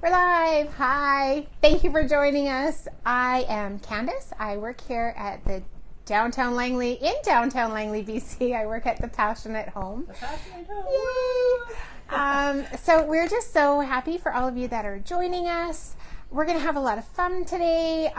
We're live. Hi. Thank you for joining us. I am Candice. I work here at the downtown Langley, BC. I work at the Passionate Home. The Passionate Home. Yay! So we're just so happy for all of you that are joining us. We're going to have a lot of fun today.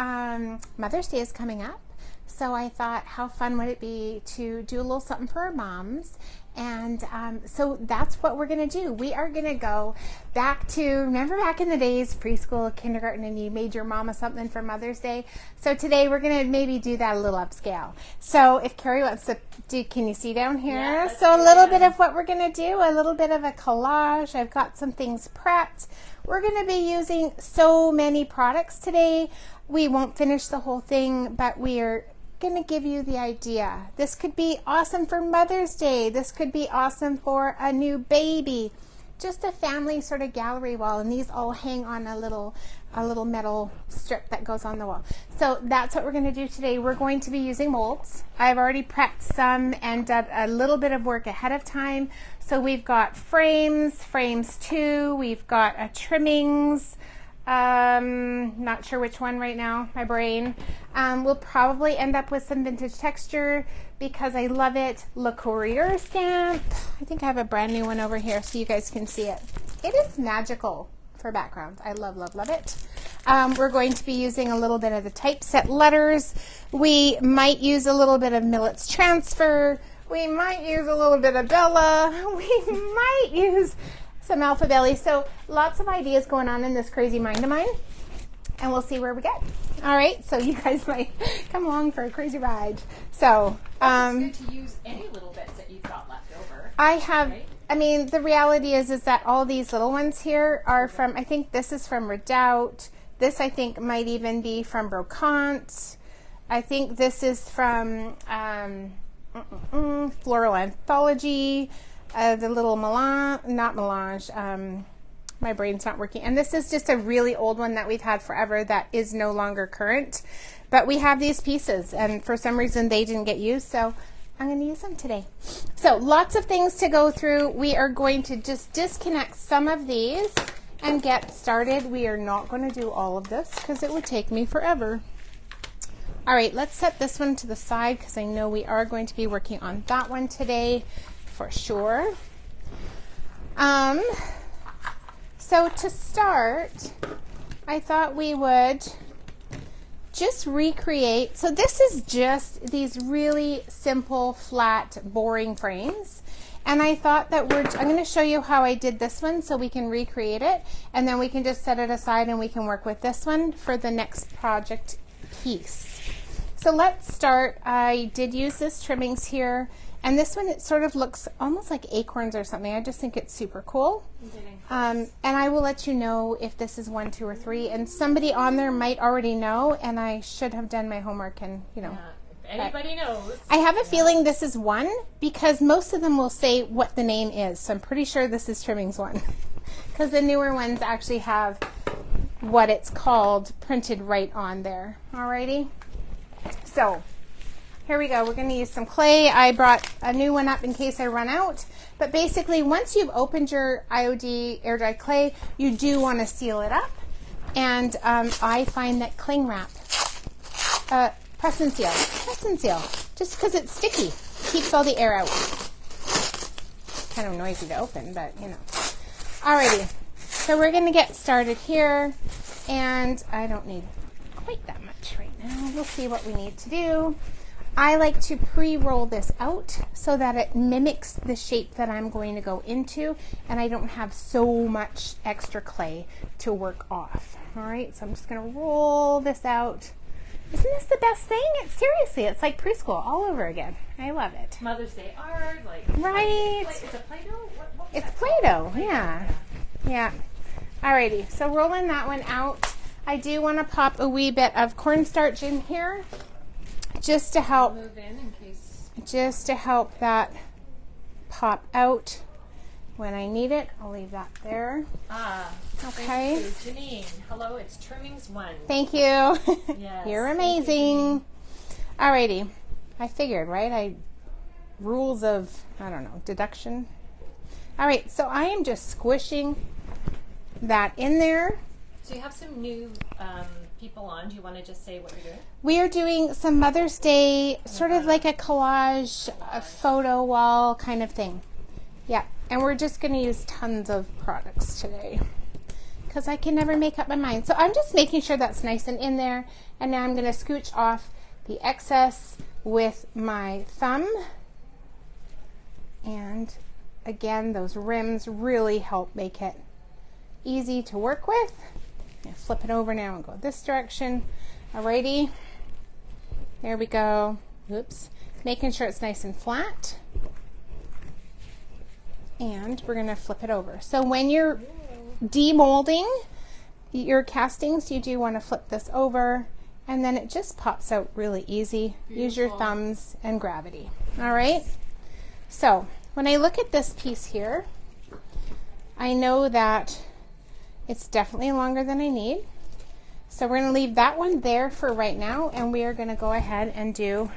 Mother's Day is coming up. So I thought, how fun would it be to do a little something for our moms? And so that's what we're going to do. We are going to go back to, remember back in the days, preschool, kindergarten, and you made your mama something for Mother's Day? So today we're going to maybe do that a little upscale. So if Carrie wants to do, can you see down here? Yeah, so a little bit of what we're going to do, a little bit of a collage. I've got some things prepped. We're going to be using so many products today. We won't finish the whole thing, but we are going to give you the idea. This could be awesome for Mother's Day. This could be awesome for a new baby. Just a family sort of gallery wall, and these all hang on a little metal strip that goes on the wall. So that's what we're going to do today. We're going to be using molds. I've already prepped some and done a little bit of work ahead of time. So we've got frames too. We've got trimmings. Not sure which one right now, my brain. We'll probably end up with some vintage texture because I love it. Le Courrier stamp. I think I have a brand new one over here so you guys can see it. It is magical for background. I love, love, love it. We're going to be using a little bit of the typeset letters. We might use a little bit of Millet's Transfer. We might use a little bit of Bella. We might use some Alpha Belly. So lots of ideas going on in this crazy mind of mine, and we'll see where we get. All right, so you guys might come along for a crazy ride. So it's good to use any little bits that you've got left over. I have, right? I mean, the reality is that all these little ones here are from, I think this is from Redoubt. This I think might even be from Brocante. I think this is from Floral Anthology. The little melange, my brain's not working. And this is just a really old one that we've had forever that is no longer current. But we have these pieces, and for some reason they didn't get used, so I'm going to use them today. So lots of things to go through. We are going to just disconnect some of these and get started. We are not going to do all of this because it would take me forever. All right, let's set this one to the side because I know we are going to be working on that one today for sure. So to start, I thought we would just recreate. So this is just these really simple, flat, boring frames. And I thought that I'm going to show you how I did this one so we can recreate it. And then we can just set it aside and we can work with this one for the next project piece. So let's start. I did use this trimmings here. And this one, it sort of looks almost like acorns or something. I just think it's super cool. And I will let you know if this is 1, 2, or 3. And somebody on there might already know, and I should have done my homework and, you know. Yeah, if anybody knows. I have a feeling this is 1 because most of them will say what the name is. So I'm pretty sure this is trimmings 1 because the newer ones actually have what it's called printed right on there. Alrighty. So here we go. We're going to use some clay. I brought a new one up in case I run out. But basically, once you've opened your IOD air dry clay, you do want to seal it up. And I find that cling wrap, press and seal, just because it's sticky, keeps all the air out. Kind of noisy to open, but you know. Alrighty, so we're going to get started here. And I don't need quite that much right now. We'll see what we need to do. I like to pre-roll this out so that it mimics the shape that I'm going to go into, and I don't have so much extra clay to work off. All right, so I'm just going to roll this out. Isn't this the best thing? Seriously, it's like preschool all over again. I love it. Mother's Day art, like right. Is it Play-Doh? It's Play-Doh, yeah. Yeah. Alrighty, so rolling that one out. I do want to pop a wee bit of cornstarch in here. Just to help that pop out when I need it. I'll leave that there. Okay. Thank you, Janine. Hello, it's Trimmings 1. Thank you. Yes, you're amazing. Alrighty. I figured, right? Rules of, I don't know, deduction. Alright, so I am just squishing that in there. So you have some new people on. Do you want to just say what you're doing? We are doing some Mother's Day, sort of like a collage, a photo wall kind of thing. Yeah, and we're just going to use tons of products today because I can never make up my mind. So I'm just making sure that's nice and in there. And now I'm going to scooch off the excess with my thumb. And again, those rims really help make it easy to work with. Flip it over now and go this direction. Alrighty, there we go. Oops, making sure it's nice and flat. And we're gonna flip it over. So when you're demolding your castings, you do want to flip this over, and then it just pops out really easy. Beautiful. Use your thumbs and gravity. All right. So when I look at this piece here, I know that it's definitely longer than I need. So we're going to leave that one there for right now, and we are going to go ahead and do,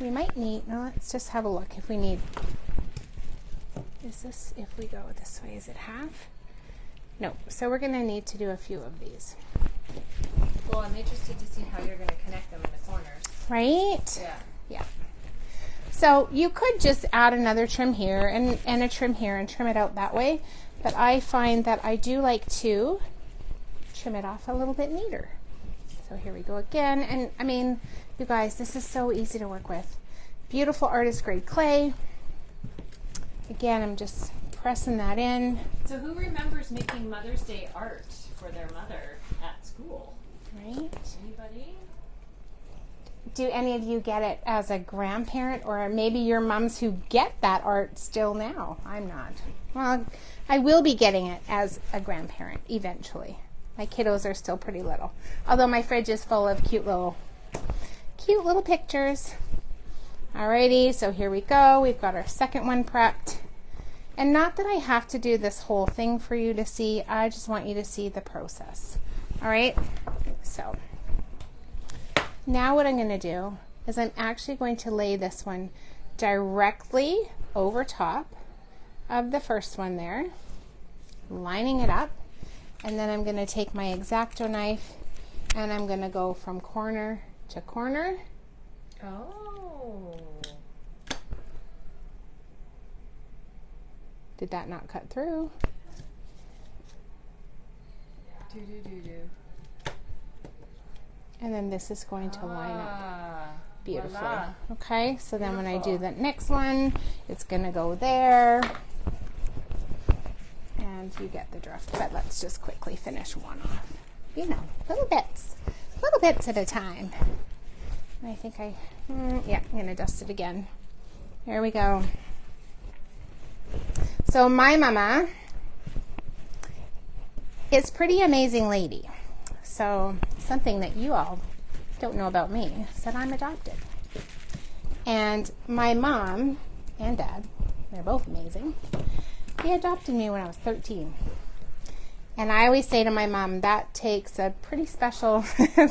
we might need, no, let's just have a look if we need, is this, if we go this way, is it half? No, so we're going to need to do a few of these. Well, I'm interested to see how you're going to connect them in the corners. Right? Yeah. Yeah. So you could just add another trim here and a trim here and trim it out that way. But I find that I do like to trim it off a little bit neater. So here we go again. And I mean, you guys, this is so easy to work with. Beautiful artist grade clay. Again, I'm just pressing that in. So who remembers making Mother's Day art for their mother at school? Right? Anybody? Do any of you get it as a grandparent, or maybe your moms who get that art still now? I'm not. Well, I will be getting it as a grandparent eventually. My kiddos are still pretty little, although my fridge is full of cute little pictures. Alrighty, so here we go. We've got our second one prepped. And not that I have to do this whole thing for you to see. I just want you to see the process. All right, so now what I'm going to do is I'm actually going to lay this one directly over top of the first one there, lining it up, and then I'm going to take my X-Acto knife and I'm going to go from corner to corner. Oh. Did that not cut through? And then this is going to line up beautifully. Voila. Okay, so then when I do the next one, it's going to go there. And you get the drift. But let's just quickly finish one off. You know, little bits at a time. I think yeah, I'm going to dust it again. There we go. So my mama is a pretty amazing lady. So something that you all don't know about me is that I'm adopted. And my mom and dad, they're both amazing. They adopted me when I was 13. And I always say to my mom, that takes a pretty special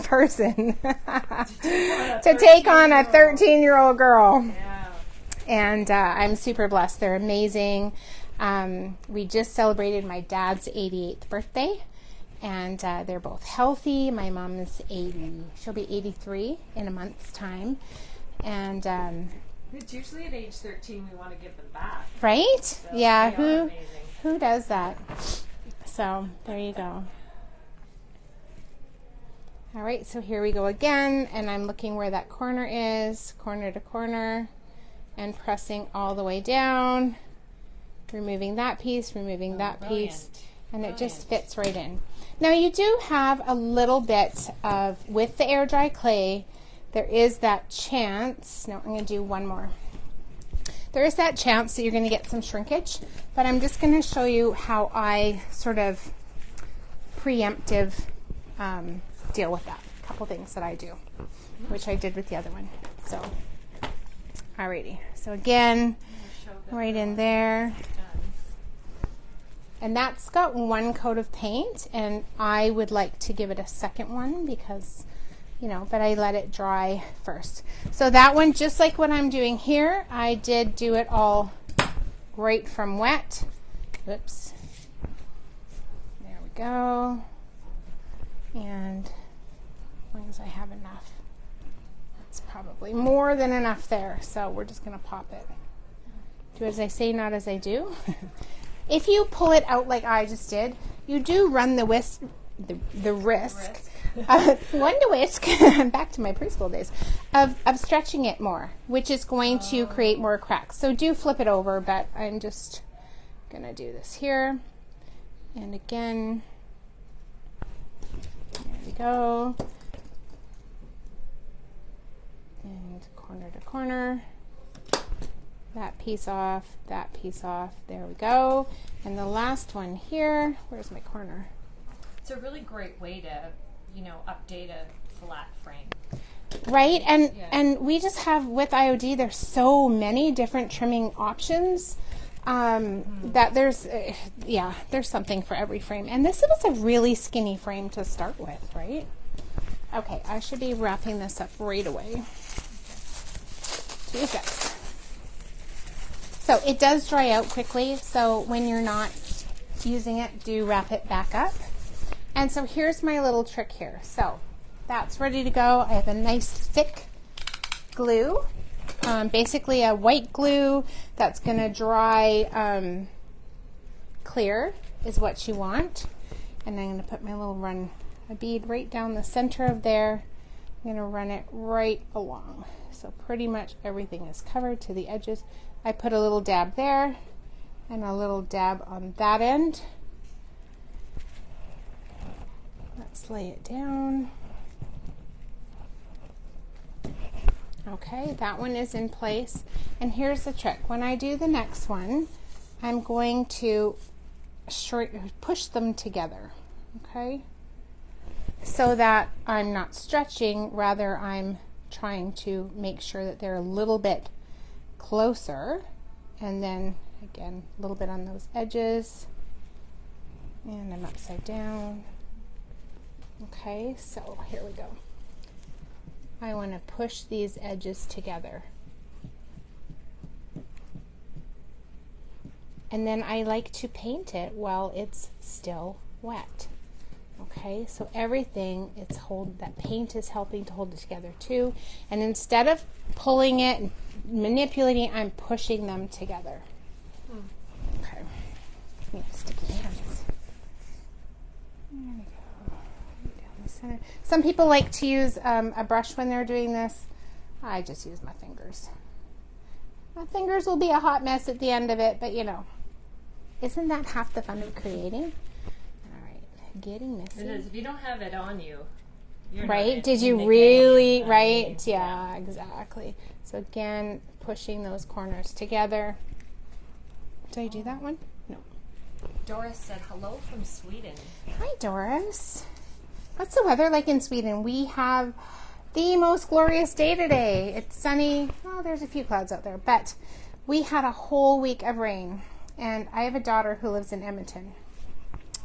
person to take on a 13-year-old girl. Yeah. And I'm super blessed. They're amazing. We just celebrated my dad's 88th birthday. And they're both healthy. My mom is 80. She'll be 83 in a month's time. And it's usually at age 13 we want to give them back. right? So Yeah. amazing. Who does that? So there you go. All right. So here we go again, and I'm looking where that corner is, corner to corner, and pressing all the way down, removing that piece, removing that piece, and it just fits right in. Now you do have a little bit of, with the air dry clay, there is that chance. No, I'm going to do one more. There is that chance that you're going to get some shrinkage, but I'm just going to show you how I sort of preemptive deal with that. A couple things that I do, which I did with the other one. So, alrighty. So again, right in there. And that's got one coat of paint, and I would like to give it a second one because, you know, but I let it dry first. So that one, just like what I'm doing here, I did do it all right from wet. Oops. There we go. And as long as I have enough, it's probably more than enough there. So we're just going to pop it. Do as I say, not as I do. If you pull it out like I just did, you do run the risk. One to whisk, back to my preschool days, of stretching it more, which is going to create more cracks. So do flip it over, but I'm just going to do this here. And again, there we go. And corner to corner. That piece off, that piece off. There we go. And the last one here, where's my corner? It's a really great way to, update a flat frame. Right? And we just have, with IOD, there's so many different trimming options that there's something for every frame. And this was a really skinny frame to start with, right? Okay, I should be wrapping this up right away. 2 seconds. So it does dry out quickly, so when you're not using it, do wrap it back up. And so here's my little trick here. So that's ready to go. I have a nice thick glue, basically a white glue that's going to dry clear is what you want. And I'm going to put my little a bead right down the center of there. I'm going to run it right along. So pretty much everything is covered to the edges. I put a little dab there and a little dab on that end. Let's lay it down. Okay, that one is in place. And here's the trick. When I do the next one, I'm going to push them together, okay? So that I'm not stretching, rather I'm trying to make sure that they're a little bit closer. And then again, a little bit on those edges. And I'm upside down. Okay, so here we go. I want to push these edges together. And then I like to paint it while it's still wet. Okay, so everything, that paint is helping to hold it together too. And instead of pulling it and manipulating, I'm pushing them together. Okay, yeah, sticky hands. There we go. Down the center. Some people like to use a brush when they're doing this. I just use my fingers. My fingers will be a hot mess at the end of it, but isn't that half the fun of creating? Getting messy. It is. If you don't have it on you, you're right? Not Did you in the really? game. Right? Yeah, exactly. So again, pushing those corners together. Did I do that one? No. Doris said hello from Sweden. Hi, Doris. What's the weather like in Sweden? We have the most glorious day today. It's sunny. Oh, there's a few clouds out there, but we had a whole week of rain. And I have a daughter who lives in Edmonton.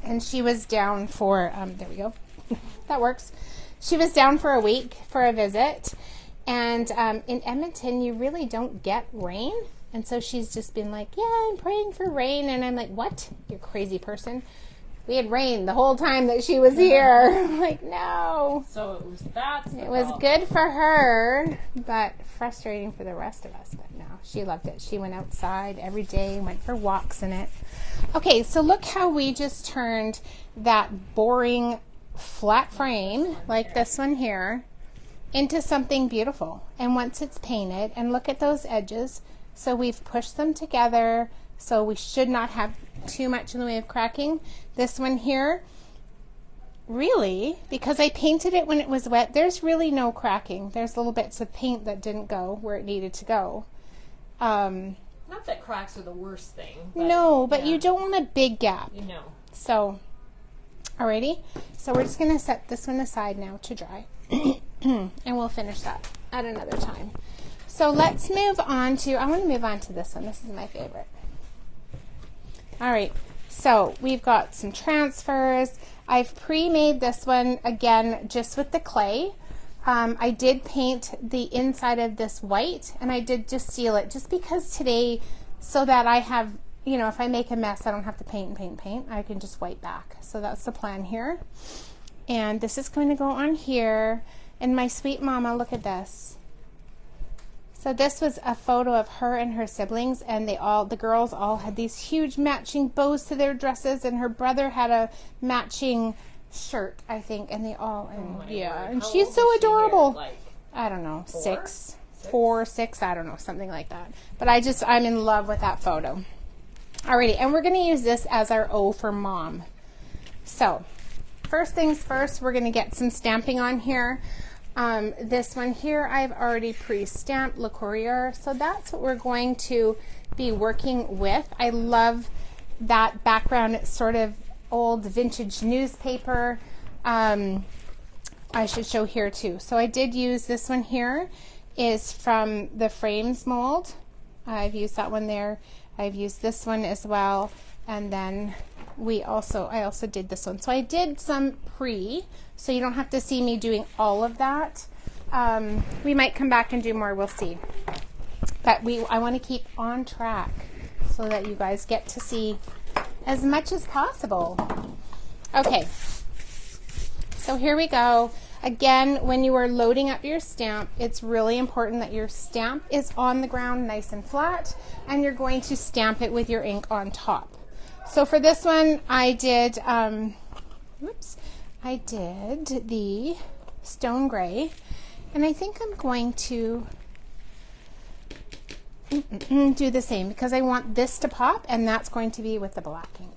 And she was down for, there we go, that works. She was down for a week for a visit. And in Edmonton, you really don't get rain. And so she's just been like, yeah, I'm praying for rain. And I'm like, what? You crazy person. We had rain the whole time that she was here. I'm like, no. So it was that. It was good for her, but frustrating for the rest of us. But no, she loved it. She went outside every day, went for walks in it. Okay, so look how we just turned that boring flat frame, like this one here, into something beautiful. And once it's painted, and look at those edges, so we've pushed them together, so we should not have too much in the way of cracking. This one here, really, because I painted it when it was wet, there's really no cracking. There's little bits of paint that didn't go where it needed to go. Not that cracks are the worst thing. But, no, but you don't want a big gap. No. So, alrighty. So we're just going to set this one aside now to dry. And we'll finish that at another time. So let's move on to, I want to move on to this one. This is my favorite. Alright, so we've got some transfers. I've pre-made this one, again, just with the clay. I did paint the inside of this white, and I did just seal it, just because today, so that I have, if I make a mess, I don't have to paint. I can just wipe back. So that's the plan here. And this is going to go on here. And my sweet mama, look at this. So this was a photo of her and her siblings, and the girls all had these huge matching bows to their dresses, and her brother had a matching shirt, I think, and they all, and yeah, and she's so adorable. Like I don't know, 4, 6, I don't know, something like that. But I'm in love with that photo. Alrighty, and we're going to use this as our O for mom. So, first things first, we're going to get some stamping on here. This one here I've already pre-stamped Le Courrier, so that's what we're going to be working with. I love that background. It's sort of old vintage newspaper. I should show here too. So I did use this one here, is from the Frames mold. I've used that one there. I've used this one as well, and then I also did this one. So I did some pre, so you don't have to see me doing all of that. We might come back and do more, we'll see. But I want to keep on track so that you guys get to see as much as possible. Okay, so here we go. Again, when you are loading up your stamp, it's really important that your stamp is on the ground nice and flat, and you're going to stamp it with your ink on top. So for this one, I did the stone gray, and I think I'm going to do the same because I want this to pop, and that's going to be with the black ink.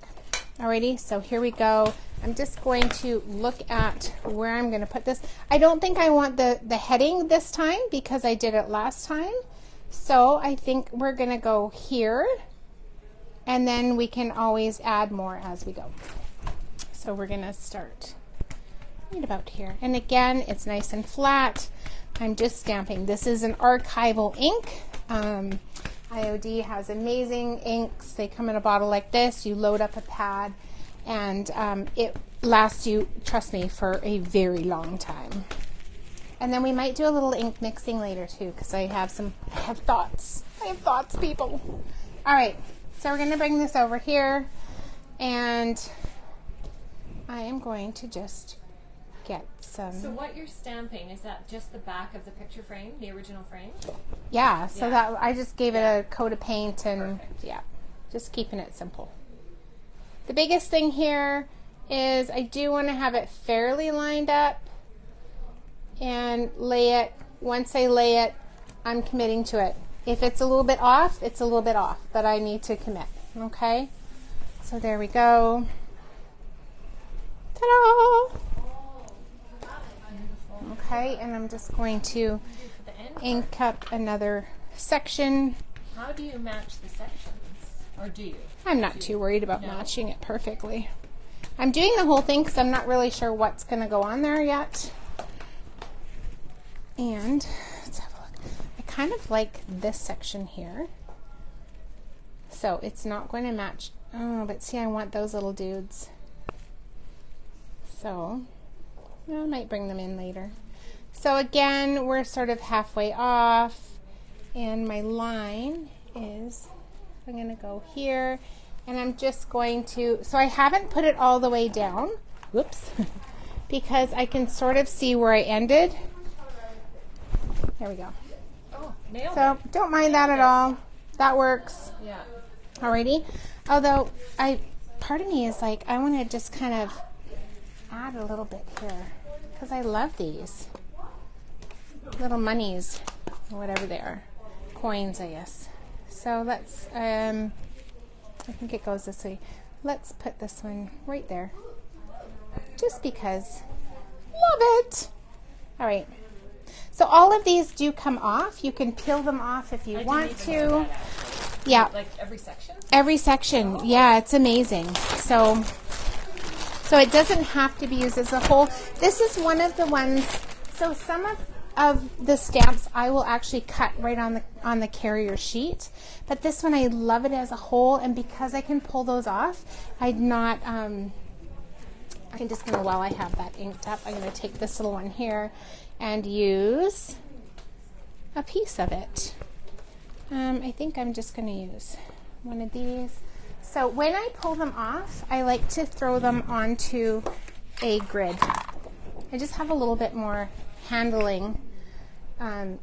Alrighty, so here we go. I'm just going to look at where I'm going to put this. I don't think I want the heading this time because I did it last time. So I think we're going to go here, and then we can always add more as we go. So we're going to start right about here. And again, it's nice and flat. I'm just stamping. This is an archival ink. IOD has amazing inks. They come in a bottle like this. You load up a pad, and it lasts you, trust me, for a very long time. And then we might do a little ink mixing later too, because I have thoughts. I have thoughts, people. All right, so we're going to bring this over here, and I am going to just get some. So what you're stamping, is that just the back of the picture frame, the original frame? Yeah, so that I just gave it a coat of paint, and yeah, just keeping it simple. The biggest thing here is I do want to have it fairly lined up and lay it. Once I lay it, I'm committing to it. If it's a little bit off, it's a little bit off, but I need to commit. Okay, so there we go. Ta-da! Okay, and I'm just going to ink up another section. How do you match the sections? Or do you? I'm not too worried about matching it perfectly. I'm doing the whole thing because I'm not really sure what's going to go on there yet. And let's have a look. I kind of like this section here. So it's not going to match. Oh, but see, I want those little dudes. So I might bring them in later. So again, we're sort of halfway off, and my line is, I'm going to go here, and I'm just going to, so I haven't put it all the way down, whoops, because I can sort of see where I ended. There we go. Oh, nailed it. So don't mind that at all. That works. Yeah. Alrighty. Although part of me is like, I want to just kind of add a little bit here because I love these little monies or whatever they are, coins, I guess. So let's I think it goes this way. Let's put this one right there just because. Love it. All right, so all of these do come off. You can peel them off if you want to. Yeah, like every section. Every section. Yeah, it's amazing. So it doesn't have to be used as a whole. This is one of the ones, so some of the stamps I will actually cut right on the carrier sheet, but this one I love it as a whole, and because I can pull those off, I'm just gonna, while I have that inked up, I'm gonna take this little one here and use a piece of it. I think I'm just gonna use one of these. So when I pull them off, I like to throw them onto a grid. I just have a little bit more handling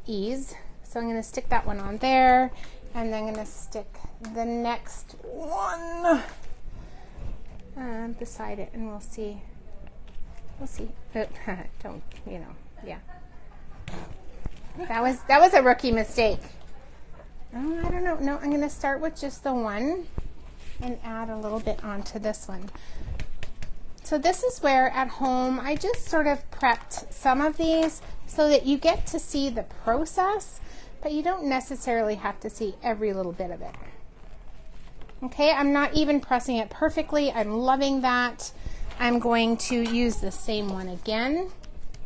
ease. So I'm going to stick that one on there, and then I'm going to stick the next one beside it, and we'll see. We'll see. Don't, you know, yeah. That was a rookie mistake. Oh, I don't know. No, I'm going to start with just the one and add a little bit onto this one. So this is where at home I just sort of prepped some of these so that you get to see the process, but you don't necessarily have to see every little bit of it. Okay, I'm not even pressing it perfectly. I'm loving that. I'm going to use the same one again.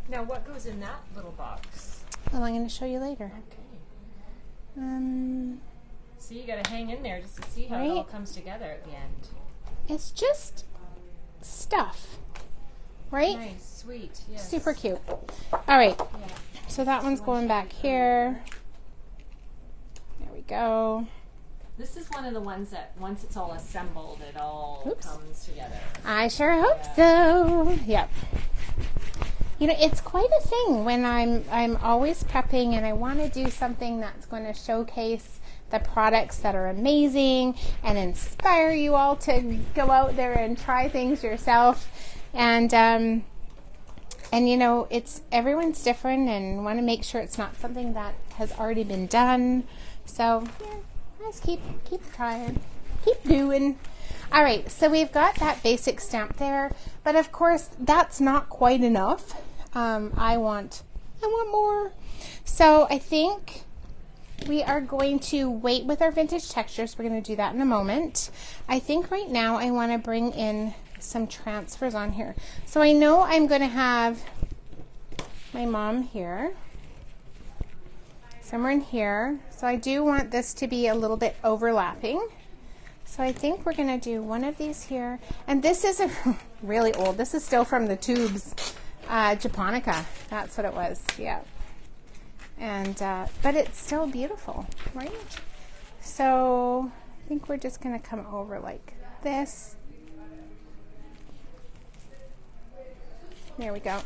Now, what goes in that little box? Well, I'm going to show you later. Okay. So you got to hang in there just to see how it all comes together at the end. It's just stuff, right? Nice, sweet, yes. Super cute. All right, Yeah. so that one's going back here. There we go. This is one of the ones that once it's all assembled, it all comes together. I sure hope so. Yep. You know, it's quite a thing when I'm always prepping and I want to do something that's going to showcase the products that are amazing and inspire you all to go out there and try things yourself. And you know, everyone's different and want to make sure it's not something that has already been done. So yeah, let's keep trying, keep doing. All right, so we've got that basic stamp there, but of course that's not quite enough. I want more. So I think we are going to wait with our vintage textures. We're going to do that in a moment. I think right now I want to bring in some transfers on here. So I know I'm going to have my mom here, somewhere in here. So I do want this to be a little bit overlapping. So I think we're going to do one of these here. And this isn't really old. This is still from the tubes, Japonica. That's what it was. Yeah. And but it's still beautiful, right? So I think we're just going to come over like this. There we go.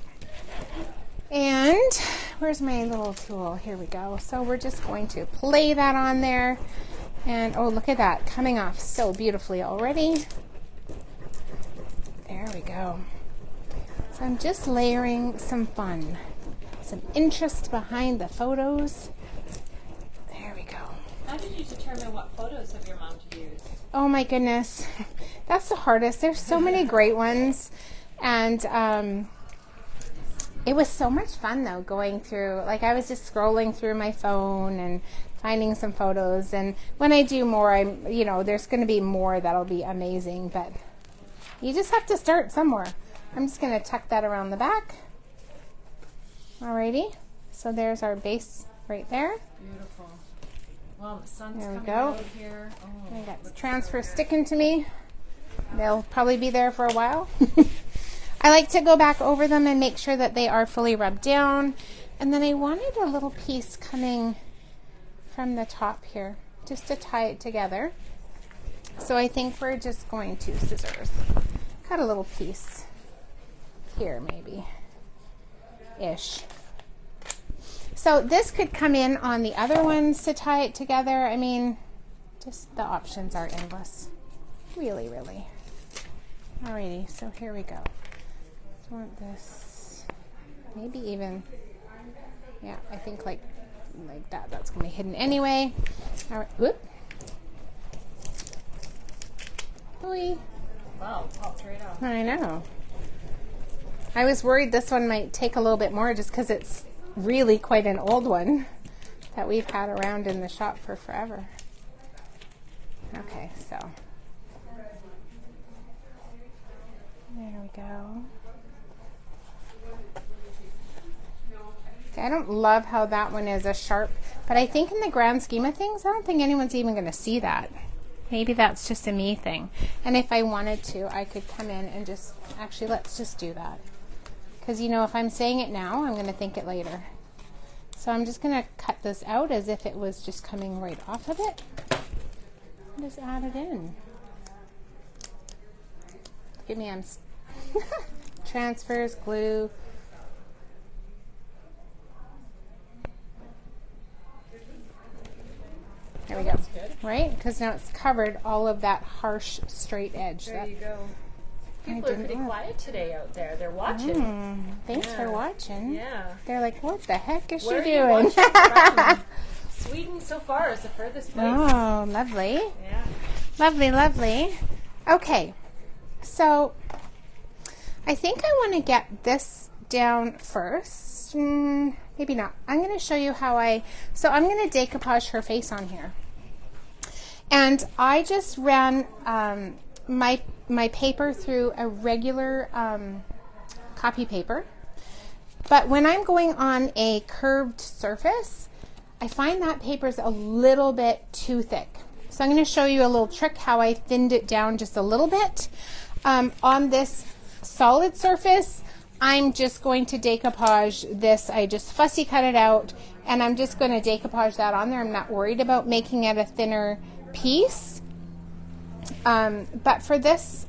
And where's my little tool? Here we go. So we're just going to play that on there. And oh, look at that, coming off so beautifully already. There we go. So I'm just layering some fun, some interest behind the photos. There we go. How did you determine what photos of your mom to use? Oh my goodness, that's the hardest. There's so many great ones. And it was so much fun though, going through, like I was just scrolling through my phone and finding some photos. And when I do more, you know, there's going to be more that'll be amazing, but you just have to start somewhere. I'm just going to tuck that around the back. Alrighty, so there's our base right there. Beautiful. Well, the sun's there we coming go. out here. Oh, I got the transfer sticking to me. They'll probably be there for a while. I like to go back over them and make sure that they are fully rubbed down. And then I wanted a little piece coming from the top here, just to tie it together. So I think we're just going to scissors. Cut a little piece here, maybe, ish. So this could come in on the other ones to tie it together. I mean, just the options are endless. Really, really. Alrighty, so here we go. I want this, maybe even, yeah, I think like that. That's going to be hidden anyway. All right, whoop. Oy. Wow, popped right off. I know. I was worried this one might take a little bit more just because it's really quite an old one that we've had around in the shop for forever. Okay, so there we go. I don't love how that one is a sharp, but I think in the grand scheme of things, I don't think anyone's even going to see that. Maybe that's just a me thing. And if I wanted to, I could come in and just, actually, let's just do that. Because, you know, if I'm saying it now, I'm going to think it later. So I'm just going to cut this out as if it was just coming right off of it. Just add it in. Give me transfers, glue. right? Because now it's covered all of that harsh straight edge. There you go. People are pretty quiet today out there. They're watching. Thanks for watching. Yeah. They're like, what the heck is Where she are doing? you watching from? Sweden so far is the furthest place. Oh, lovely. Yeah. Lovely, lovely. Okay, so I think I want to get this down first. Maybe not. I'm going to show you how I'm going to decoupage her face on here. And I just ran my paper through a regular copy paper. But when I'm going on a curved surface, I find that paper is a little bit too thick. So I'm going to show you a little trick how I thinned it down just a little bit. On this solid surface, I'm just going to decoupage this. I just fussy cut it out, and I'm just going to decoupage that on there. I'm not worried about making it a thinner piece. But for this,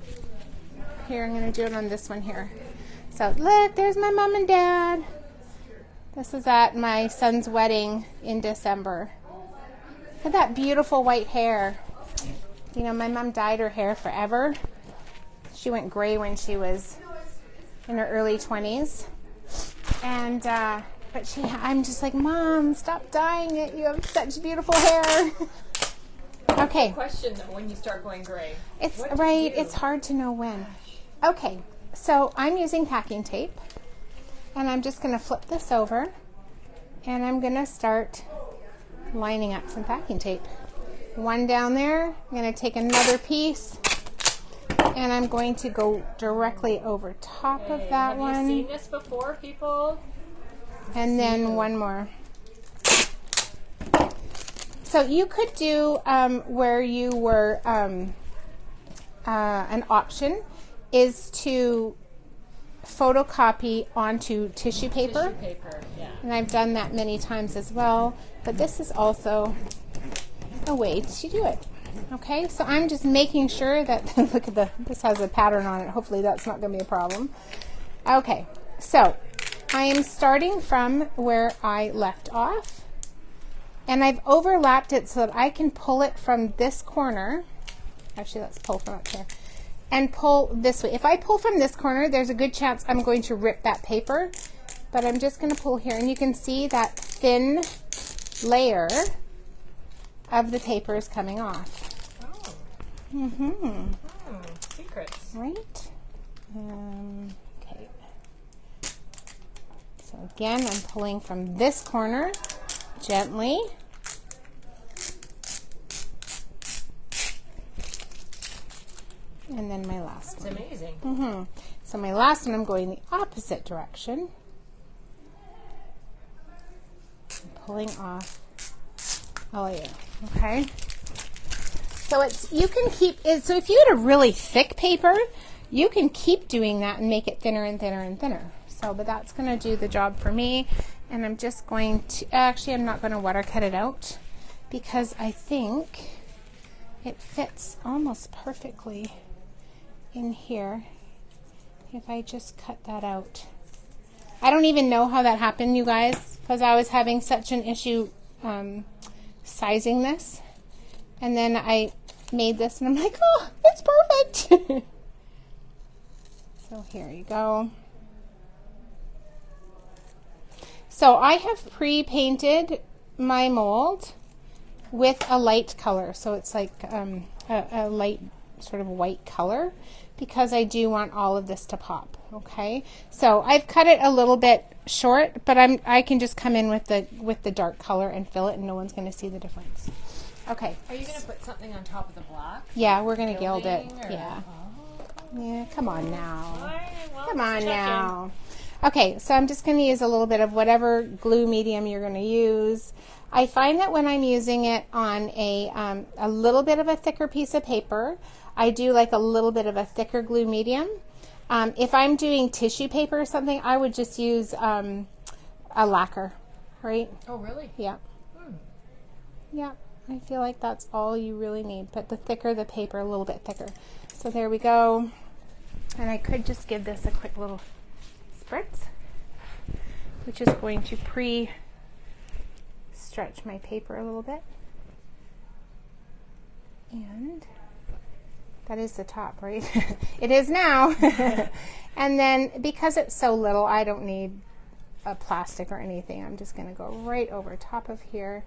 here, I'm going to do it on this one here. So look, there's my mom and dad. This is at my son's wedding in December. Look at that beautiful white hair. You know, my mom dyed her hair forever. She went gray when she was in her early 20s. And, but I'm just like, Mom, stop dyeing it. You have such beautiful hair. Okay. Question when you start going gray. It's right. It's hard to know when. Okay. So I'm using packing tape. And I'm just going to flip this over. And I'm going to start lining up some packing tape. One down there. I'm going to take another piece. And I'm going to go directly over top of that one. Have you seen this before, people? And then one more. So you could do where you were, an option is to photocopy onto tissue paper. Tissue paper, yeah. And I've done that many times as well. But this is also a way to do it. Okay, so I'm just making sure that, look at this has a pattern on it. Hopefully that's not going to be a problem. Okay, so I am starting from where I left off. And I've overlapped it so that I can pull it from this corner. Actually, let's pull from up here. And pull this way. If I pull from this corner, there's a good chance I'm going to rip that paper. But I'm just going to pull here. And you can see that thin layer of the paper is coming off. Secrets. Right? Okay. So again, I'm pulling from this corner gently. And then my last one. That's amazing. So my last one, I'm going the opposite direction. I'm pulling off a layer. Okay? So you can keep it. So if you had a really thick paper, you can keep doing that and make it thinner and thinner and thinner. So, but that's going to do the job for me. And I'm just going to, actually I'm not going to water cut it out because I think it fits almost perfectly in here if I just cut that out. I don't even know how that happened, you guys, because I was having such an issue sizing this. And then I made this and I'm like, oh, it's perfect. So here you go. So I have pre-painted my mold with a light color. So it's like a light sort of white color because I do want all of this to pop. Okay. So I've cut it a little bit short, but I can just come in with the dark color and fill it and no one's going to see the difference. Okay. Are you going to put something on top of the black? Yeah, we're going to gild it. Or? Yeah. Oh. Yeah, come on now. Well, Come on now. Okay, so I'm just going to use a little bit of whatever glue medium you're going to use. I find that when I'm using it on a little bit of a thicker piece of paper, I do like a little bit of a thicker glue medium. If I'm doing tissue paper or something, I would just use a lacquer, right? Oh, really? Yeah. Yeah, I feel like that's all you really need. But the thicker the paper, a little bit thicker. So there we go. And I could just give this a quick little spritz, which is going to pre-stretch my paper a little bit. And that is the top, right? It is now. And then because it's so little, I don't need a plastic or anything. I'm just going to go right over top of here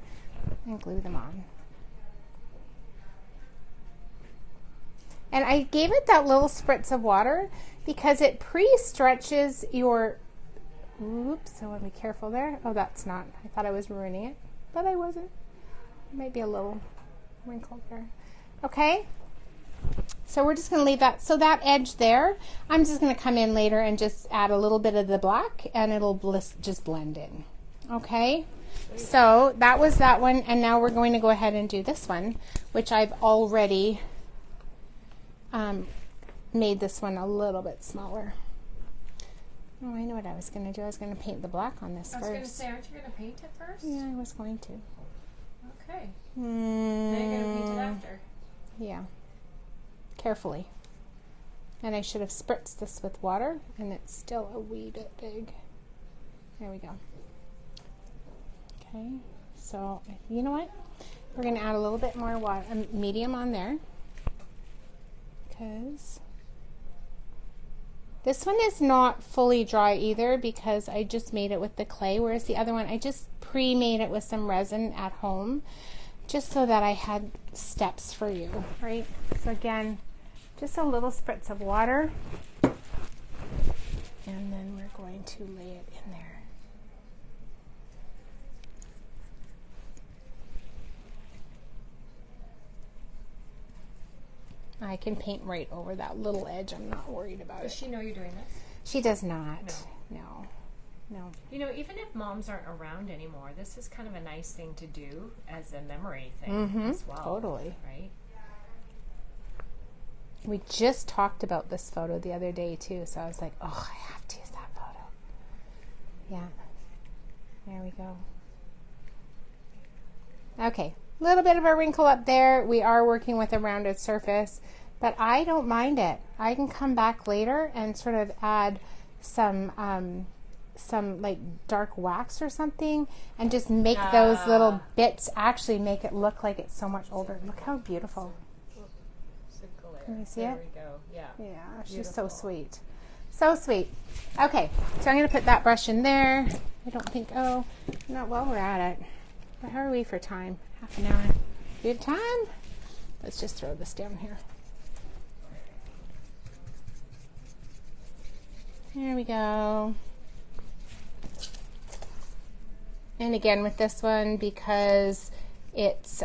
and glue them on. And I gave it that little spritz of water because it pre-stretches your, oops, I want to be careful there. Oh, that's not, I thought I was ruining it, but I wasn't. Maybe a little wrinkle there. Okay, so we're just going to leave that. So that edge there, I'm just going to come in later and just add a little bit of the black and it'll just blend in. Okay, so that was that one, and now we're going to go ahead and do this one, which I've already made this one a little bit smaller. Oh, I know what I was going to do. I was going to paint the black on this first. I was going to say, aren't you going to paint it first? Yeah, I was going to. Okay. Then you're going to paint it after. Yeah. Carefully. And I should have spritzed this with water, and it's still a wee bit big. There we go. Okay. So, you know what? We're going to add a little bit more water, medium on there. Because this one is not fully dry either because I just made it with the clay, whereas the other one I just pre-made it with some resin at home just so that I had steps for you, right? So again, just a little spritz of water, and then we're going to lay it in there. I can paint right over that little edge. I'm not worried about Does it. she know you're doing this? She does not. No. No. You know, even if moms aren't around anymore, this is kind of a nice thing to do as a memory thing as well. Totally. Right? We just talked about this photo the other day too, so I was like, oh, I have to use that photo. Yeah. There we go. Okay. A little bit of a wrinkle up there. We are working with a rounded surface, but I don't mind it. I can come back later and sort of add some like dark wax or something and just make those little bits actually make it look like it's so much older. Look how beautiful. Can you see it? There we go. Yeah. Yeah, she's Beautiful. so sweet. So sweet. Okay, so I'm going to put that brush in there. I don't think, oh, not while we're at it. But how are we for time? Half an hour. Good time? Let's just throw this down here. There we go. And again with this one, because it's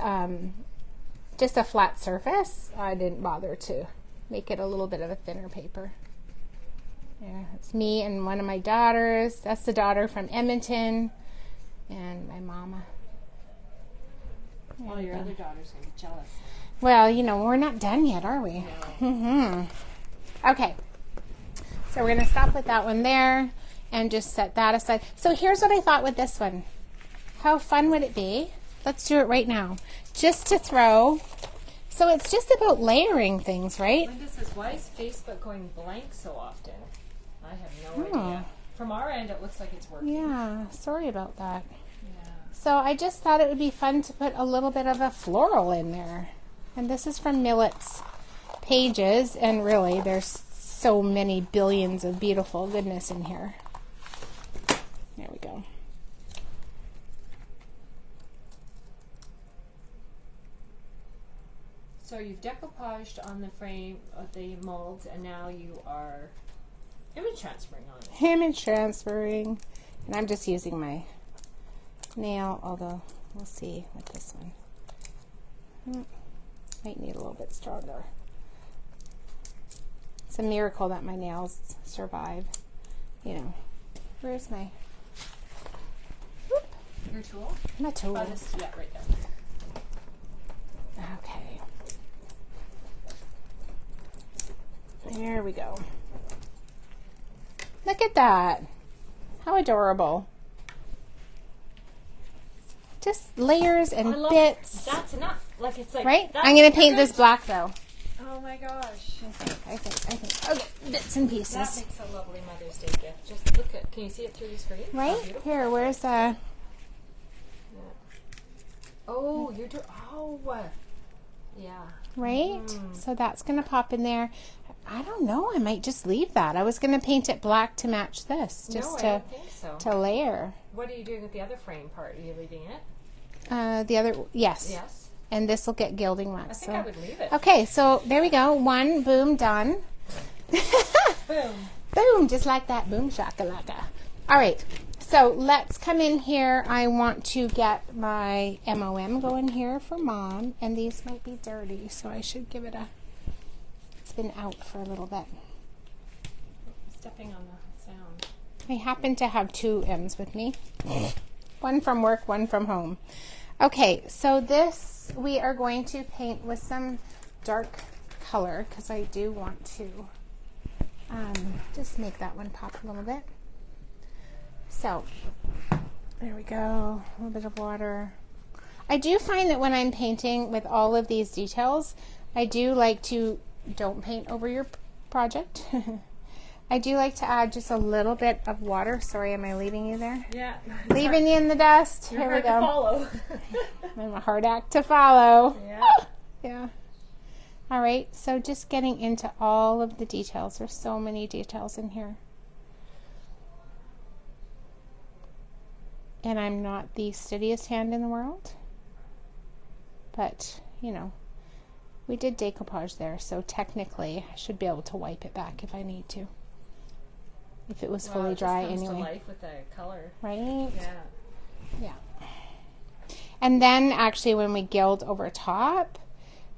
just a flat surface, I didn't bother to make it a little bit of a thinner paper. Yeah, it's me and one of my daughters. That's the daughter from Edmonton, and my mama. Well, your other daughter's going to be jealous. Well, you know, we're not done yet, are we? No. Okay. So we're going to stop with that one there and just set that aside. So here's what I thought with this one. How fun would it be? Let's do it right now. Just to throw. So it's just about layering things, right? Linda says, why is Facebook going blank so often? I have no idea. From our end, it looks like it's working. Yeah, sorry about that. Yeah. So I just thought it would be fun to put a little bit of a floral in there. And this is from Millet's pages, and really there's so many billions of beautiful goodness in here. There we go. So you've decoupaged on the frame of the molds, and now you are image transferring on it. Image transferring. And I'm just using my nail, although we'll see with this one. Might need a little bit stronger. It's a miracle that my nails survive. You know, where's my Your tool? my tool? Yeah, right there. Okay. There we go. Look at that. How adorable. Just layers and bits. That's enough. Like it's like Right? I'm going to paint this black though. Oh my gosh. I think. Okay, bits and pieces. That makes a lovely Mother's Day gift. Just look at, can you see it through the screen? Right? Here, where's the... Oh, you're doing, oh. Yeah. right? So that's going to pop in there. I don't know. I might just leave that. I was going to paint it black to match this, just I don't think so. to layer. What are you doing with the other frame part? Are you leaving it? The other, yes. Yes. And this will get gilding wax. I think I would leave it. Okay, so there we go. One, boom, done. Boom. Boom, just like that. Boom, shakalaka. All right, so let's come in here. I want to get my MOM going here for Mom, and these might be dirty, so I should give it a, it's been out for a little bit. Stepping on the sound. I happen to have two M's with me. One from work, one from home. Okay, so this we are going to paint with some dark color because I do want to just make that one pop a little bit. So there we go, a little bit of water. I do find that when I'm painting with all of these details, I do like to, don't paint over your project. I do like to add just a little bit of water. Sorry, am I leaving you there? Yeah. Leaving you in the dust. You're Here we hard go. to follow. I'm a hard act to follow. Yeah. Yeah. All right, so just getting into all of the details. There's so many details in here. And I'm not the steadiest hand in the world. But, you know, we did decoupage there, so technically I should be able to wipe it back if I need to. If it was fully dry anyway. It just comes anyway. to life with the color. Right? Yeah. Yeah. And then actually when we gild over top,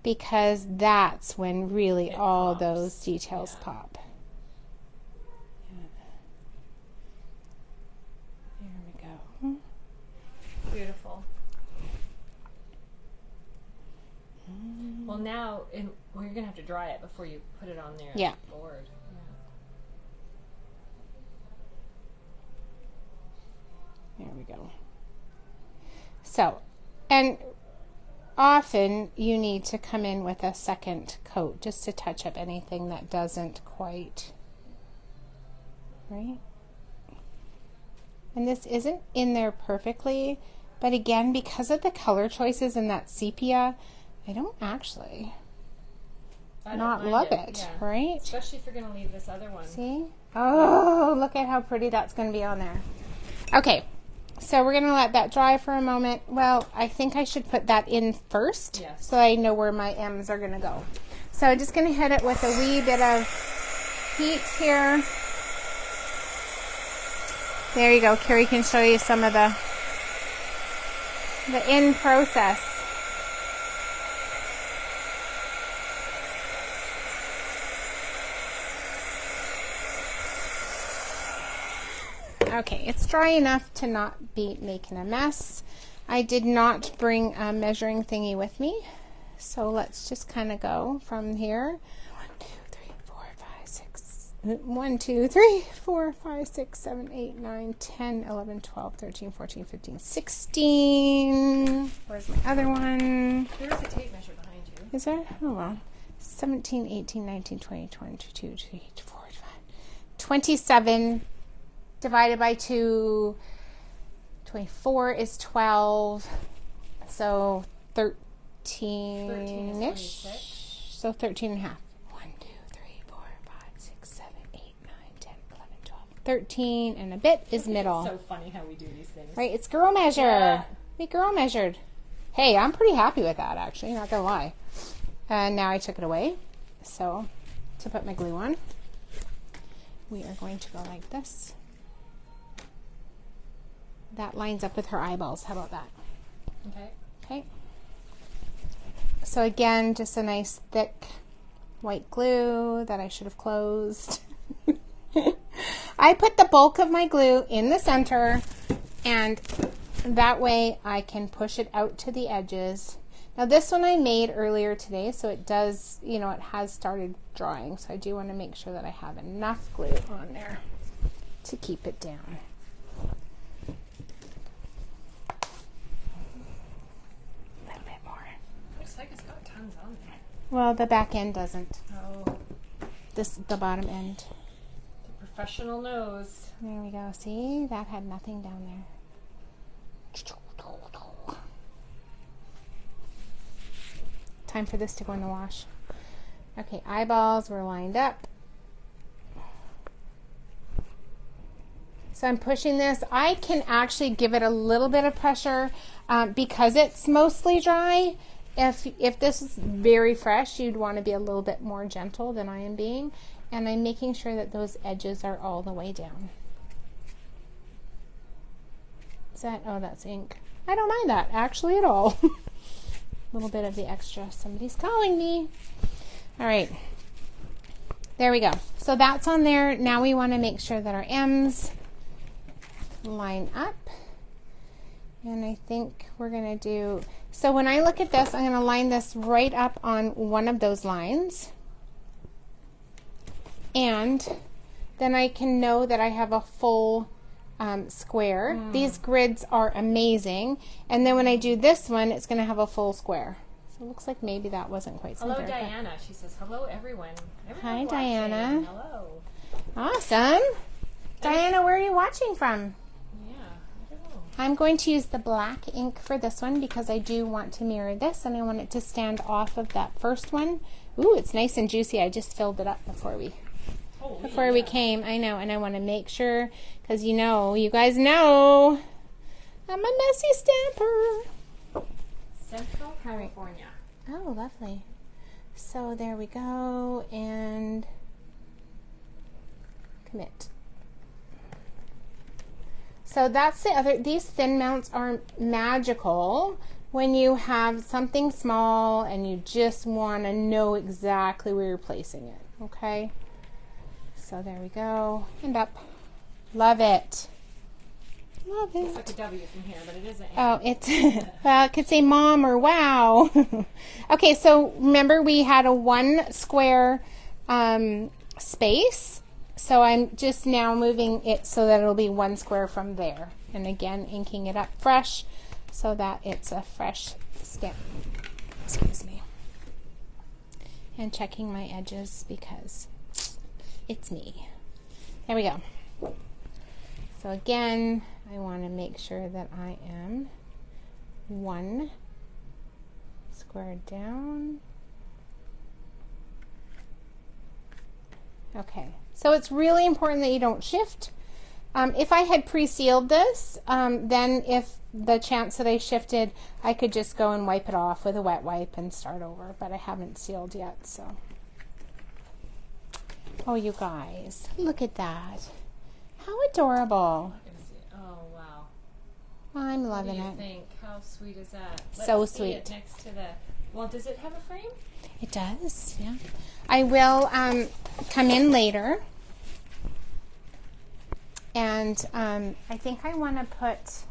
because that's when really It all pops. those details pop. Yeah. There we go. Beautiful. Well, now we're going to have to dry it before you put it on there. Yeah. Board. There we go. So, and often you need to come in with a second coat just to touch up anything that doesn't quite, right? And this isn't in there perfectly, but again, because of the color choices in that sepia, I don't actually not love it, yeah. right? Especially if you're going to leave this other one. See? Oh, look at how pretty that's going to be on there. Okay. So we're going to let that dry for a moment. Well, I think I should put that in first, yes, so I know where my M's are going to go. So I'm just going to hit it with a wee bit of heat here. There you go. Carrie can show you some of the in process. Okay, it's dry enough to not be making a mess. I did not bring a measuring thingy with me, so let's just kind of go from here. 1, 2, 3, 4, 5, 6, 7, 8, 9, 10, 11, 12, 13, 14, 15, 16. Where's my other one? There's a tape measure behind you. Is there? Oh, well. 17, 18, 19, 20, 22, 23, 24, 25, 27 divided by 2. 24 is 12. So 13-ish. So 13 and a half. 1, 2, 3, 4, 5, 6, 7, 8, 9, 10, 11, 12. 13 and a bit is middle. It's so funny how we do these things. Right, it's girl measure. Yeah. We girl measured. Hey, I'm pretty happy with that, actually, not gonna lie. And now I took it away. So to put my glue on, we are going to go like this. That lines up with her eyeballs. How about that? Okay. Okay. So again, just a nice thick white glue that I should have closed. I put the bulk of my glue in the center, and that way I can push it out to the edges. Now this one I made earlier today, so it does, you know, it has started drying. So I do want to make sure that I have enough glue on there to keep it down. Well, the back end doesn't. Oh. The bottom end. The professional knows. There we go. See? That had nothing down there. time for this to go in the wash. Okay, eyeballs were lined up. So I'm pushing this. I can actually give it a little bit of pressure because it's mostly dry. If this is very fresh, you'd want to be a little bit more gentle than I am being. And I'm making sure that those edges are all the way down. Is that, oh, that's ink. I don't mind that actually at all. A little bit of the extra. Somebody's calling me. All right. There we go. So that's on there. Now we want to make sure that our M's line up. And I think we're going to do, so when I look at this, I'm going to line this right up on one of those lines. And then I can know that I have a full square. These grids are amazing. And then when I do this one, it's going to have a full square. So it looks like maybe that wasn't quite so Hello, there, Diana. She says, hello, everyone. Hi, watching. Diana. Hello. Awesome. Diana, where are you watching from? Yeah, I don't know. I'm going to use the black ink for this one because I do want to mirror this and I want it to stand off of that first one. Ooh, it's nice and juicy. I just filled it up before we came. I know, and I want to make sure, because you know, you guys know, I'm a messy stamper. Central California. Oh, lovely. So there we go, and commit. So that's the other, these thin mounts are magical when you have something small and you just want to know exactly where you're placing it, okay? So there we go, and up. Love it. Love it. It's like a W from here, but it isn't. Oh, it's, well, it could say mom or wow. Okay, so remember we had a 1 square space. So I'm just now moving it so that it'll be 1 square from there. And again, inking it up fresh so that it's a fresh stamp. Excuse me. And checking my edges because it's me. There we go. So again, I want to make sure that I am 1 square down. Okay, so it's really important that you don't shift. If I had pre-sealed this, then if the chance that I shifted, I could just go and wipe it off with a wet wipe and start over, but I haven't sealed yet, so. Oh, you guys, look at that. How adorable. Oh, wow. I'm loving it. What do you think? How sweet is that? So Let's see sweet. it next to the, well, does it have a frame? It does, yeah. I will come in later. And I think I want to put,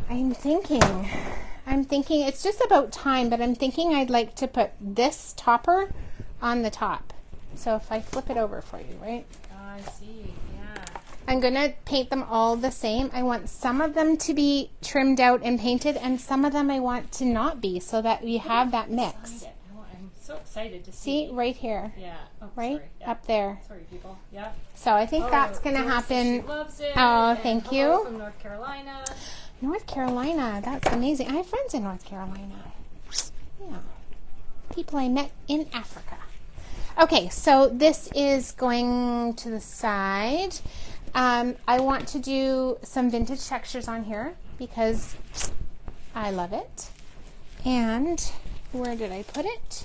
I'm thinking it's just about time, but I'm thinking I'd like to put this topper on the top. So if I flip it over for you, right? Oh, I see, yeah. I'm going to paint them all the same. I want some of them to be trimmed out and painted, and some of them I want to not be, so that we have that mix. I'm so excited to see. See, right here. Yeah. Oh, Right? sorry. Yeah. Up there. Sorry, people. Yeah. So I think that's going to Doris says happen. She loves it. Oh, And thank hello you. from North Carolina. North Carolina, that's amazing. I have friends in North Carolina. Yeah. People I met in Africa. Okay, so this is going to the side. I want to do some vintage textures on here because I love it. And where did I put it?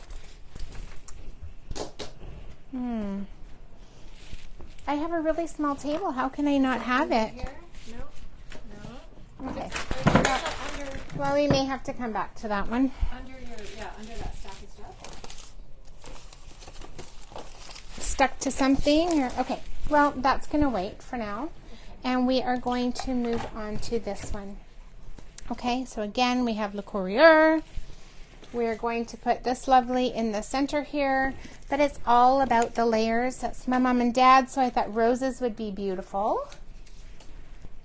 I have a really small table. How can I not have it? Here? No. Okay. Under Well, we may have to come back to that one. under that stack of stuff. Stuck to something? Or, okay. Well, that's going to wait for now. And we are going to move on to this one. Okay, so again, we have Le Courrier. We're going to put this lovely in the center here, but it's all about the layers. That's my mom and dad, so I thought roses would be beautiful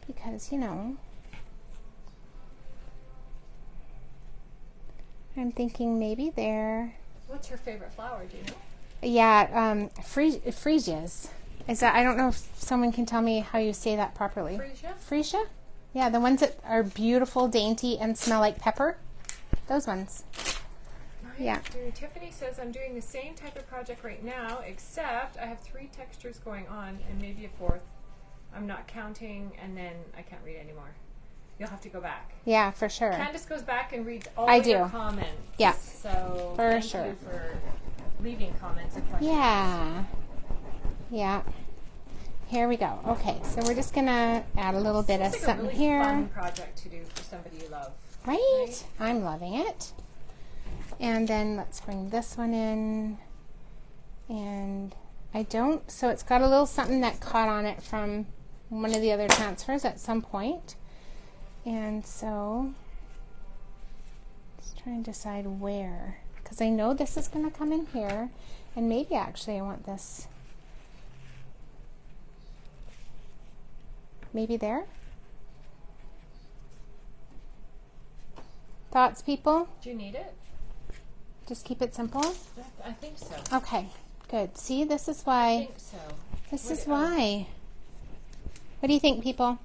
because, you know, I'm thinking maybe there. What's her favorite flower, do you know? Yeah, freesias. Is that, I don't know if someone can tell me how you say that properly. Freesia? Freesia? Yeah, the ones that are beautiful, dainty, and smell like pepper. Those ones. Nice. Yeah. Tiffany says, I'm doing the same type of project right now, except I have 3 textures going on and maybe a 4th. I'm not counting, and then I can't read anymore. You'll have to go back. Yeah, for sure. Candice goes back and reads all your comments. Yeah. So for thank sure. you for leaving comments and questions. Yeah. Yeah. Here we go. Okay, so we're just gonna add a little bit of It's something like a really here. fun project to do for somebody you love. Right? I'm loving it. And then let's bring this one in. And so it's got a little something that caught on it from one of the other transfers at some point. And so, just trying to decide where. Because I know this is going to come in here. And maybe actually I want this. Maybe there? Thoughts, people? Do you need it? Just keep it simple? I think so. Okay, good. See, this is I why. think so. This is why. What do you think, people?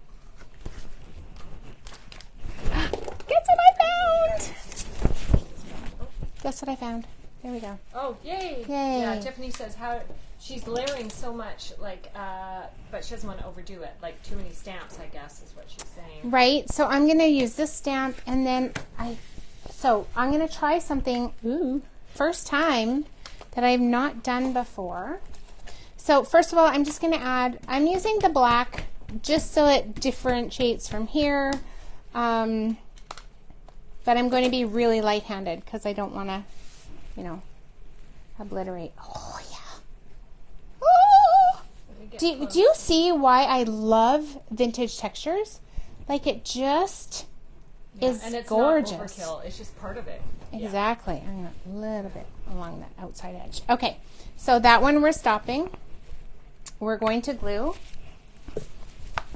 Guess what I found? Guess what I found? There we go. Oh, yay! Yay. Yeah, Tiffany says how she's layering so much, like, but she doesn't want to overdo it. Like, too many stamps, I guess, is what she's saying. Right, so I'm going to use this stamp, and then so I'm going to try something, first time, that I've not done before. So first of all, I'm just going to add, I'm using the black just so it differentiates from here, but I'm going to be really light-handed because I don't want to, obliterate. Oh, yeah. Oh! Do you see why I love vintage textures? Like, it just is and it's gorgeous. Not overkill. It's just part of it. Exactly. I'm a little bit along the outside edge. Okay, so that one we're stopping. We're going to glue.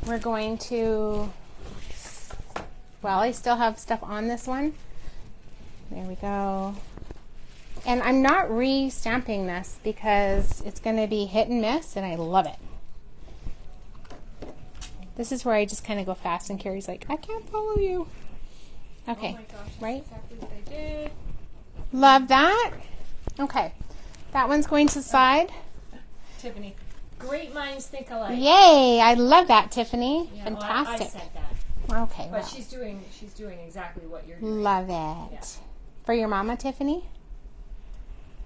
We're going to, well, I still have stuff on this one. There we go. And I'm not re-stamping this because it's going to be hit and miss, and I love it. This is where I just kind of go fast, and Carrie's like, I can't follow you. Okay, oh my gosh, that's right? exactly what I did. Love that. Okay, that one's going to the side. Tiffany, great minds think alike. Yay! I love that, Tiffany. Yeah, Fantastic. well, I said that. Okay, But well, she's doing exactly what you're doing. love it. Yeah. For your mama, Tiffany?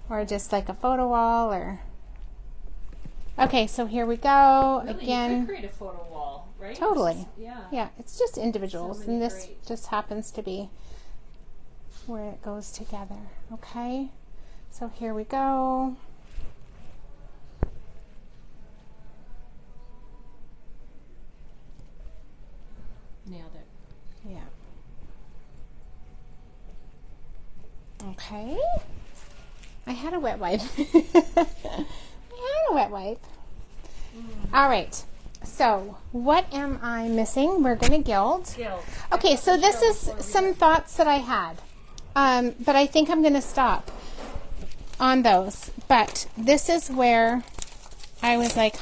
Or just like a photo wall, or? Okay, so here we go. Really, Again. you could create a photo wall, right? Totally. Yeah. Yeah, it's just individuals, So many and this great. just happens to be where it goes together. Okay, so here we go. Nailed it. Yeah. Okay. I had a wet wipe. All right. So, what am I missing? We're going to gild. Gild. Okay, so this is some thoughts that I had. But I think I'm going to stop on those. But this is where I was like,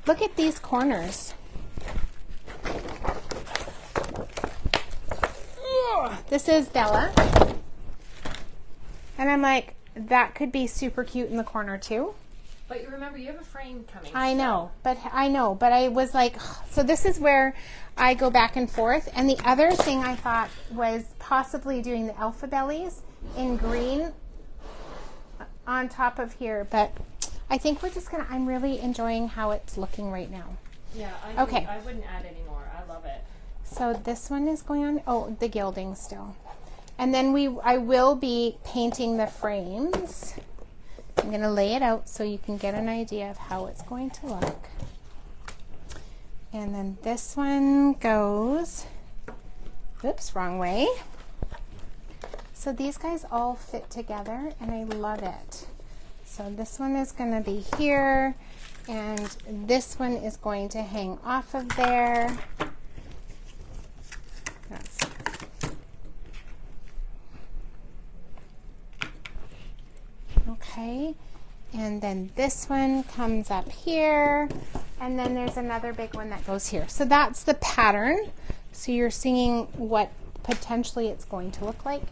look at these corners. This is Bella. And I'm like, that could be super cute in the corner too. But you remember, you have a frame coming. I know, but I was like, so this is where I go back and forth. And the other thing I thought was possibly doing the alpha bellies in green on top of here, but I think we're just I'm really enjoying how it's looking right now. Yeah, Okay. I wouldn't add any more. I love it. So this one is going on, the gilding still. And then I will be painting the frames. I'm going to lay it out so you can get an idea of how it's going to look. And then this one goes, oops, wrong way. So these guys all fit together, and I love it. So this one is going to be here, and this one is going to hang off of there. Okay, and then this one comes up here, and then there's another big one that goes here. So that's the pattern. So you're seeing what potentially it's going to look like.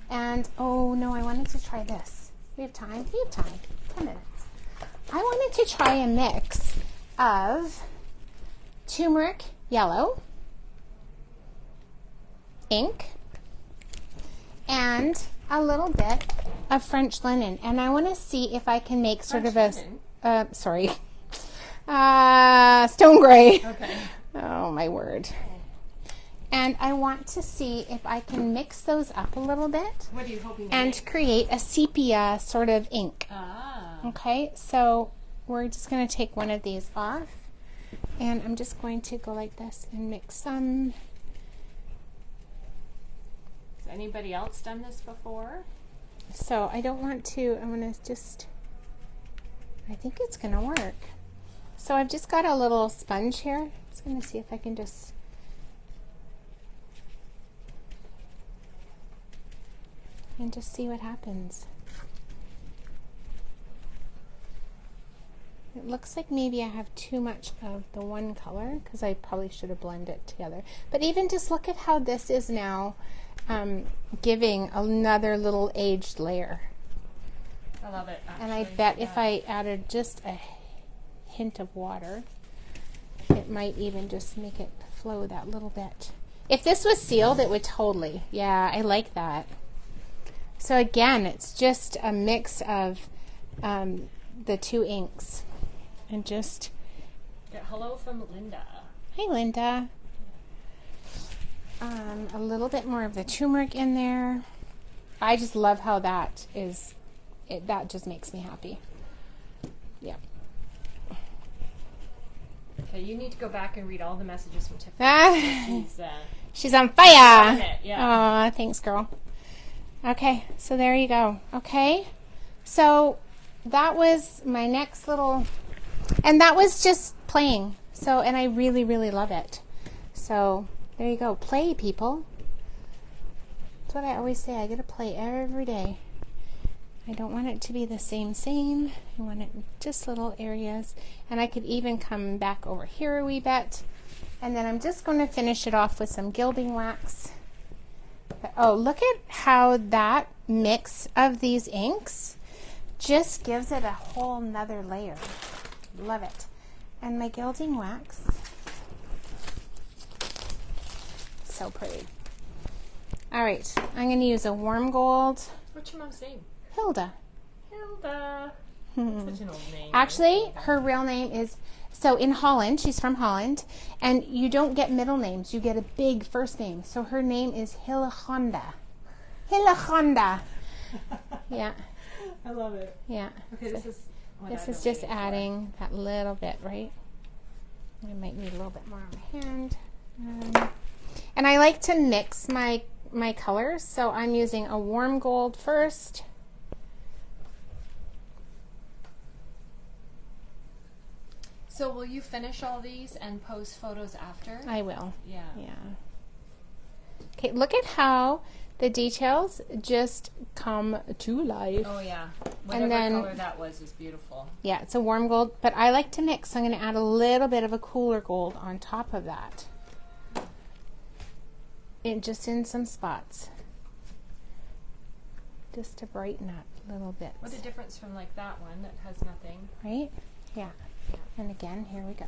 And, oh no, I wanted to try this. We have time? We have time. 10 minutes. I wanted to try a mix of turmeric yellow ink and a little bit of French linen. And I want to see if I can make sort of a, stone gray. Okay. Oh, my word. And I want to see if I can mix those up a little bit. What are you hoping to and make? Create a sepia sort of ink. Ah. Okay, so we're just going to take one of these off. And I'm just going to go like this and mix some. Has anybody else done this before? So I don't want to, I'm going to just, I think it's going to work. So I've just got a little sponge here. Just going to see if I can just, and just see what happens. It looks like maybe I have too much of the one color because I probably should have blended it together. But even just look at how this is now giving another little aged layer. I love it, actually. And I bet if I added just a hint of water, it might even just make it flow that little bit. If this was sealed, it would totally. Yeah, I like that. So again, it's just a mix of the two inks. And just... Get hello from Linda. Hey, Linda. A little bit more of the turmeric in there. I just love how that is... that just makes me happy. Yep. Okay, you need to go back and read all the messages from Tiffany. She's on fire. Yeah. Aw, thanks, girl. Okay, so there you go. Okay, so that was my next little, and that was just playing. So, and I really, really love it. So there you go. Play, people. That's what I always say. I get to play every day. I don't want it to be the same. I want it just little areas. And I could even come back over here a wee bit. And then I'm just going to finish it off with some gilding wax. Oh, look at how that mix of these inks just gives it a whole nother layer. Love it. And my gilding wax. So pretty. All right, I'm going to use a warm gold. What's your mom's name? Hilda. Hilda. That's such an old name. Actually, her real name is, so in Holland, she's from Holland, and you don't get middle names, you get a big first name. So her name is Hillegonda. Hillegonda. Yeah. I love it. Yeah. Okay, so this is just adding that little bit, right? I might need a little bit more on my hand. And I like to mix my colors, so I'm using a warm gold first. So will you finish all these and post photos after? I will. Yeah. Yeah. Okay, look at how the details just come to life. Oh yeah. Whatever color that was is beautiful. Yeah, it's a warm gold, but I like to mix, so I'm going to add a little bit of a cooler gold on top of that. Just in some spots. Just to brighten up a little bit. What a difference from like that one that has nothing. Right? Yeah. And again, here we go.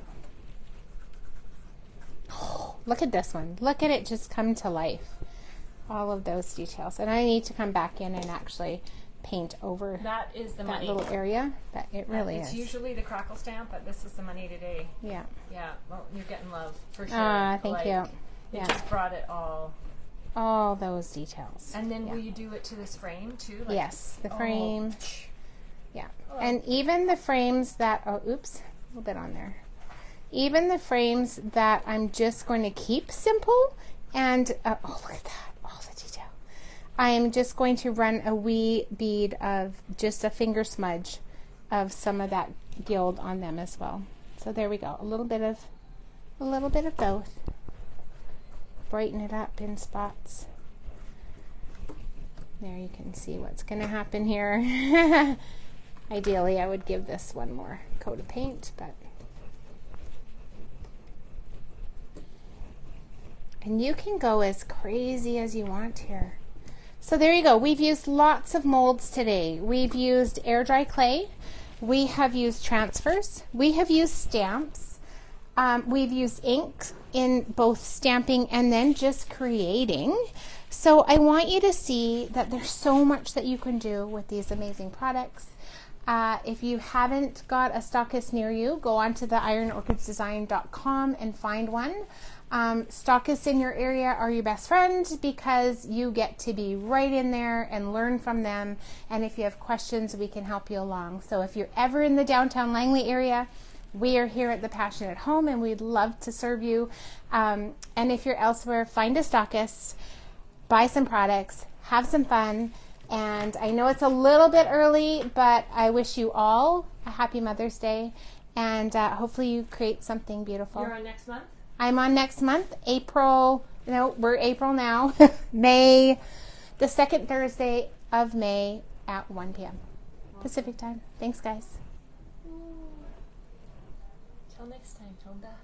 Oh, look at this one. Look at it just come to life. All of those details. And I need to come back in and actually paint over that is the that money. Little area. That it really it's is. It's usually the crackle stamp, but this is the money today. Yeah. Yeah. Well, you're getting love for sure. Thank you. It just brought it all. All those details. And then will you do it to this frame too? Like, yes, the frame. Yeah. Oh. And even the frames that, oh, oops, a little bit on there. Even the frames that I'm just going to keep simple and, oh, look at that, all the detail. I'm just going to run a wee bead of just a finger smudge of some of that gild on them as well. So there we go, a little bit of both. Brighten it up in spots. There you can see what's going to happen here. Ideally, I would give this one more coat of paint, but. And you can go as crazy as you want here. So there you go. We've used lots of molds today. We've used air dry clay. We have used transfers. We have used stamps. We've used ink in both stamping and then just creating. So I want you to see that there's so much that you can do with these amazing products. If you haven't got a stockist near you, go on to the ironorchidsdesign.com and find one. Stockists in your area are your best friend because you get to be right in there and learn from them. And if you have questions, we can help you along. So if you're ever in the downtown Langley area, we are here at the Passionate Home and we'd love to serve you. And if you're elsewhere, find a stockist, buy some products, have some fun. And I know it's a little bit early, but I wish you all a happy Mother's Day. And hopefully you create something beautiful. You're on next month? I'm on next month, April. No, we're April now. May, the second Thursday of May at 1 p.m. Pacific time. Thanks, guys. Till next time, Tonda.